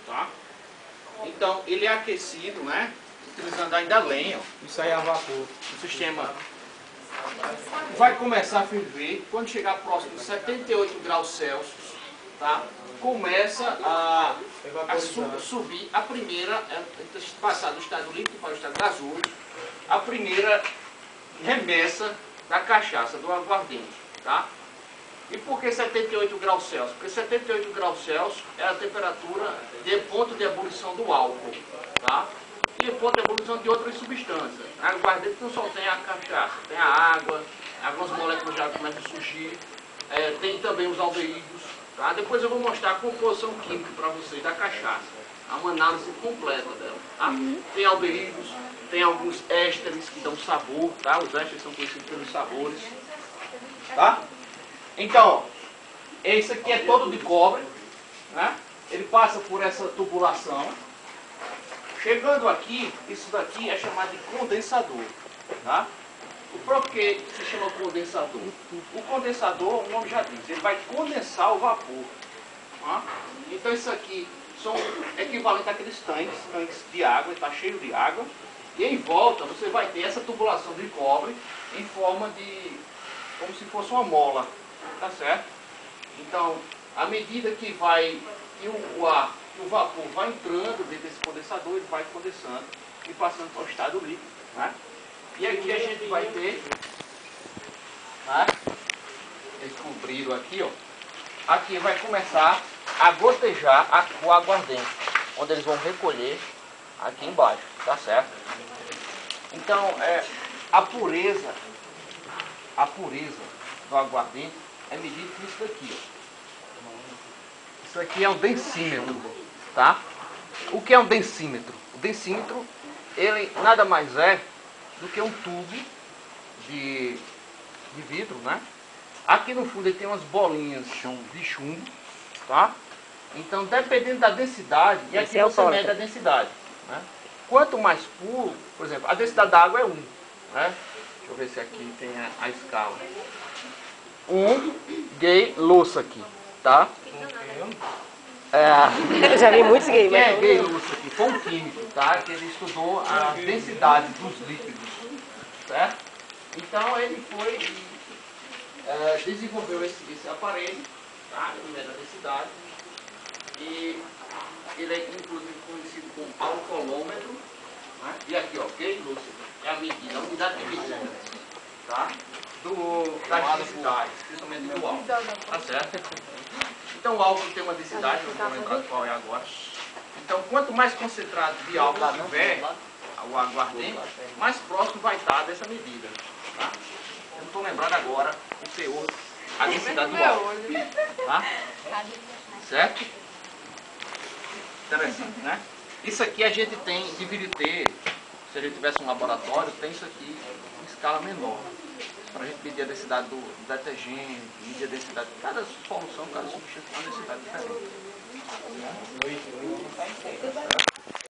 tá? Então, ele é aquecido, né? Utilizando ainda lenha, ó. Isso aí é a vapor. O sistema vai começar a ferver. Quando chegar próximo de 78 graus Celsius, tá? Começa a subir a primeira, passar do estado líquido para o estado gasoso, a primeira remessa da cachaça, do aguardente, tá? E por que 78 graus Celsius? Porque 78 graus Celsius é a temperatura de ponto de ebulição do álcool, tá? E ponto de ebulição de outras substâncias. A aguardente não só tem a cachaça, tem a água, algumas moléculas de água começam a surgir, tem também os aldeídos, tá? Depois eu vou mostrar a composição química para vocês da cachaça, uma análise completa dela, tá? Tem aldeídos, tem alguns ésteres que dão sabor, tá? Os ésteres são conhecidos pelos sabores, tá? Então, ó, esse aqui é todo de cobre, né? Ele passa por essa tubulação. Chegando aqui, isso daqui é chamado de condensador, tá? Por que se chama condensador? O condensador, o nome já diz, ele vai condensar o vapor, tá? Então isso aqui são equivalentes àqueles tanques de água, está cheio de água, e em volta você vai ter essa tubulação de cobre em forma de, como se fosse uma mola, tá certo? Então, à medida que vai, que o ar, que o vapor vai entrando dentro desse condensador, ele vai condensando e passando para o estado líquido, né? E aqui a gente vai ter, né? Eles cobriram aqui, ó. Aqui vai começar a gotejar o aguardente, onde eles vão recolher aqui embaixo, tá certo? Então, a pureza do aguardente é medida por isso daqui, ó. Isso aqui é um densímetro, tá? O que é um densímetro? O densímetro, ele nada mais é do que um tubo de vidro, né? Aqui no fundo ele tem umas bolinhas de chumbo, tá? Então, dependendo da densidade, e aqui você mede a densidade, né? Quanto mais puro, por exemplo, a densidade da água é 1, né? Deixa eu ver se aqui tem a escala. 1 gay louça aqui, tá? Eu já vi muitos gays, Quem é gay louça aqui? Foi um químico, tá? Que ele estudou a densidade dos líquidos, certo? Então ele foi desenvolveu esse aparelho, tá? Ele mede a densidade e ele é inclusive conhecido como alcoolômetro, né? E aqui, ó, gay louça é a medida, a unidade de medida, tá? Das densidades, principalmente do álcool, tá certo? Então o álcool tem uma densidade, não vou lembrar qual é agora. Então quanto mais concentrado de álcool tiver o aguardente, mais próximo vai estar dessa medida, tá? Eu não estou lembrando agora o teor, a densidade do álcool, tá? Certo? Interessante, né? Isso aqui a gente deveria ter, se a gente tivesse um laboratório, tem isso aqui em escala menor. Para a gente medir a densidade do detergente, medir a densidade de cada solução, cada substância, uma densidade diferente.